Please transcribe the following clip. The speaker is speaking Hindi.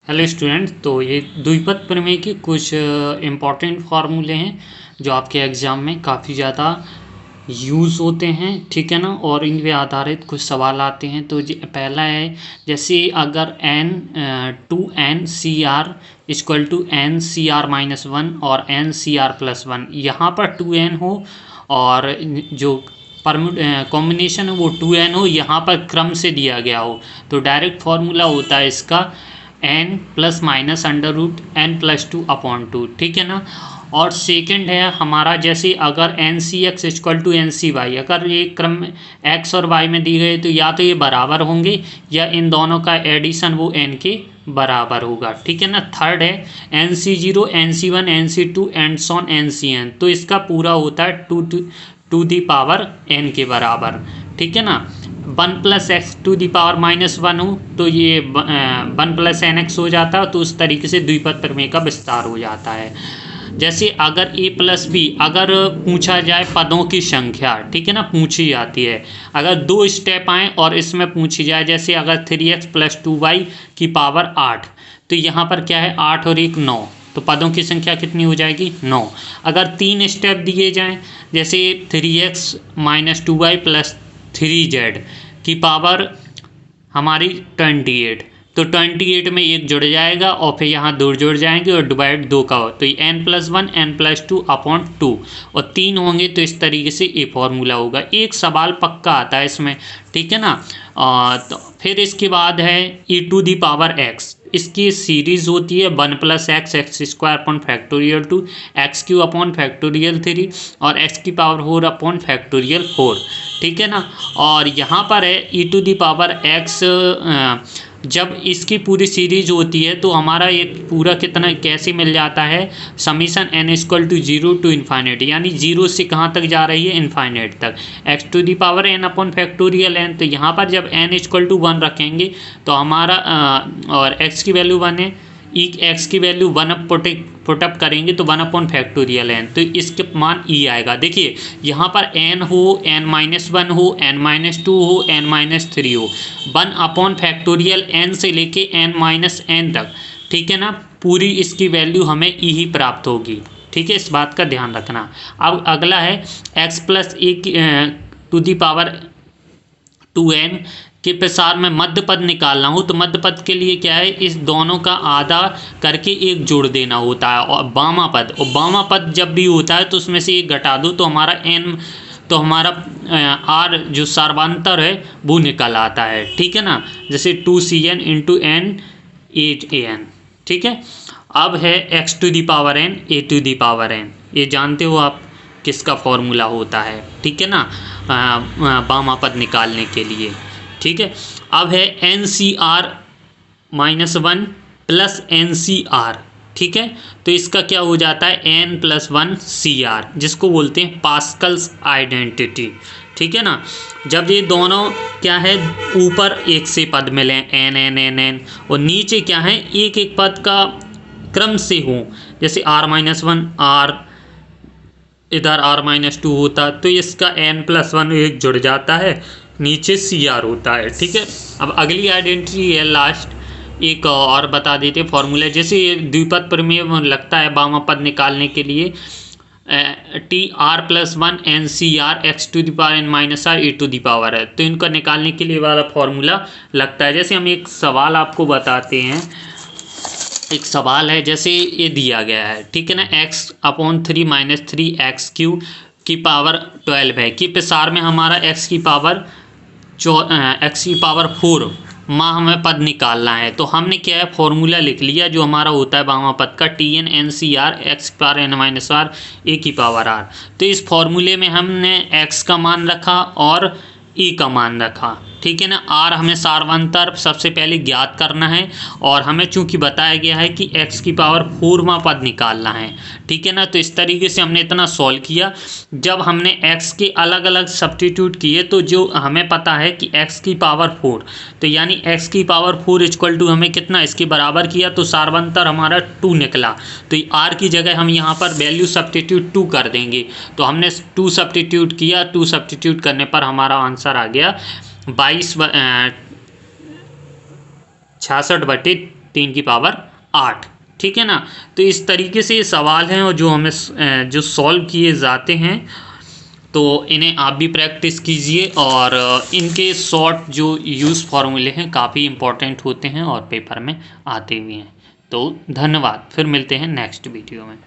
Hello student. तो ये द्विपद प्रमेय के कुछ इम्पॉर्टेंट फार्मूले हैं जो आपके एग्ज़ाम में काफ़ी ज़्यादा यूज़ होते हैं, ठीक है ना। और इन पे आधारित कुछ सवाल आते हैं। तो पहला है, जैसे अगर n 2n CR equal to n CR-1 और n CR+1, यहाँ पर 2n हो और जो कॉम्बिनेशन है वो 2n हो, यहाँ पर क्रम से दिया गया हो, तो डायरेक्ट फार्मूला होता है इसका n प्लस माइनस √n+2/2, ठीक है ना। और सेकंड है हमारा, जैसे अगर NCX इक्वल टू NCY, अगर ये क्रम x और y में दी गई तो या तो ये बराबर होंगे या इन दोनों का एडिशन वो n के बराबर होगा, ठीक है ना। थर्ड है NC0 NC1 NC2 and sworn NCN, तो इसका पूरा होता है टू दी पावर n के बराबर, ठीक है ना। 1 plus x to the power -1 हो तो ये 1 प्लस NX हो जाता है। तो उस तरीके से द्विपद प्रमेय का विस्तार हो जाता है। जैसे अगर a प्लस बी अगर पूछा जाए पदों की संख्या, ठीक है ना, पूछी जाती है। अगर 2 स्टेप आए और इसमें पूछी जाए, जैसे अगर 3x + 2y की पावर 8, तो यहाँ पर क्या है 8 और 1 9, तो पदों की संख्या कितनी हो जाएगी 9। अगर 3 स्टेप दिए जाएं, जैसे 3x - 2y + 3z की पावर हमारी 28, तो 28 में 1 जुड़ जाएगा और फिर यहाँ 2 जुड़ जाएंगे और डिवाइड 2 का हो, तो ये n+1 n+2/2 और 3 होंगे। तो इस तरीके से ये फॉर्मूला होगा। एक सवाल पक्का आता है इसमें, ठीक है ना। तो फिर इसके बाद है e⁻x, इसकी सीरीज होती है 1 + x x²/2 x³/3 और x⁴/4, ठीक है ना। और यहाँ पर है e⁻x, जब इसकी पूरी सीरीज होती है तो हमारा एक पूरा कितना कैसे मिल जाता है, समीशन n = 0 टू इन्फाइनेट, यानी 0 से कहाँ तक जा रही है इन्फाइनेट तक, x⁴n/n। तो यहाँ पर जब n = 1 रखेंगे तो हमारा और x की वैल्यू 1 है, x की वैल्यू 1 पुटअप करेंगे तो 1/n, तो इसके मान e आएगा। देखिए यहाँ पर n हो, n-1 हो, n-2 हो, n-3 हो, 1/n से लेके n-n तक, ठीक है ना, पूरी इसकी वैल्यू हमें e ही प्राप्त होगी, ठीक है। इस बात का ध्यान रखना। अब अगला है x + a⁴n के प्रसार में मध्य पद निकालना हो, तो मध्य पद के लिए क्या है, इस दोनों का आधा करके एक जोड़ देना होता है। और बामा पद जब भी होता है तो उसमें से एक घटा दो, तो हमारा r जो सर्वांतर है वो निकल आता है, ठीक है ना। जैसे 2cn × n 8an, ठीक है। अब है x⁻n a⁻n, ये जानते हो आप किसका फॉर्मूला होता है, ठीक है ना, बामा पद निकालने के लिए, ठीक है। अब है NCR-1 + NCR, ठीक है। तो इसका क्या हो जाता है n+1 CR, जिसको बोलते हैं पास्कल्स आइडेंटिटी, ठीक है ना। जब ये दोनों क्या है, ऊपर एक से पद मिले n और नीचे क्या है एक एक पद का क्रम से हो, जैसे r-1 r इधर r-2 होता, तो इसका n+1 एक जुड़ जाता है, नीचे CR होता है, ठीक है। अब अगली आइडेंटिटी है लास्ट, एक और बता देते फॉर्मूला। जैसे ये द्विपद प्रमेय लगता है बामा पद निकालने के लिए, TR+1 NCR x⁻n-r e⁻, है, तो इनका निकालने के लिए वाला फॉर्मूला लगता है। जैसे हम एक सवाल आपको बताते हैं, एक सवाल है, जैसे ये दिया गया है, ठीक है ना, x/3 - 3x³ की पावर 12 है कि प्रसार में हमारा x⁴ माँ हमें पद निकालना है। तो हमने क्या है फॉर्मूला लिख लिया जो हमारा होता है बामा पद का, Tn NCR x⁻n-r a⁻r। तो इस फॉर्मूले में हमने x का मान रखा और e का मान रखा, ठीक है ना। r हमें सार्वंतर सबसे पहले ज्ञात करना है और हमें चूंकि बताया गया है कि x⁴वां पद निकालना है, ठीक है ना। तो इस तरीके से हमने इतना सॉल्व किया। जब हमने x के अलग अलग सब्स्टिट्यूट किए तो जो हमें पता है कि x⁴, तो यानी x⁴ = हमें कितना इसके बराबर किया, तो सार्वंतर हमारा 2 निकला। तो r की जगह हम यहाँ पर वैल्यू सब्स्टिट्यूट 2 कर देंगे, तो हमने 2 सब्स्टिट्यूट किया। 2 सब्स्टिट्यूट करने पर हमारा आंसर आ गया 66/3 3 की पावर 8, ठीक है ना। तो इस तरीके से ये सवाल हैं और जो हमें जो सॉल्व किए जाते हैं, तो इन्हें आप भी प्रैक्टिस कीजिए। और इनके शॉर्ट जो यूज़ फार्मूले हैं काफ़ी इम्पोर्टेंट होते हैं और पेपर में आते भी हैं। तो धन्यवाद, फिर मिलते हैं नेक्स्ट वीडियो में।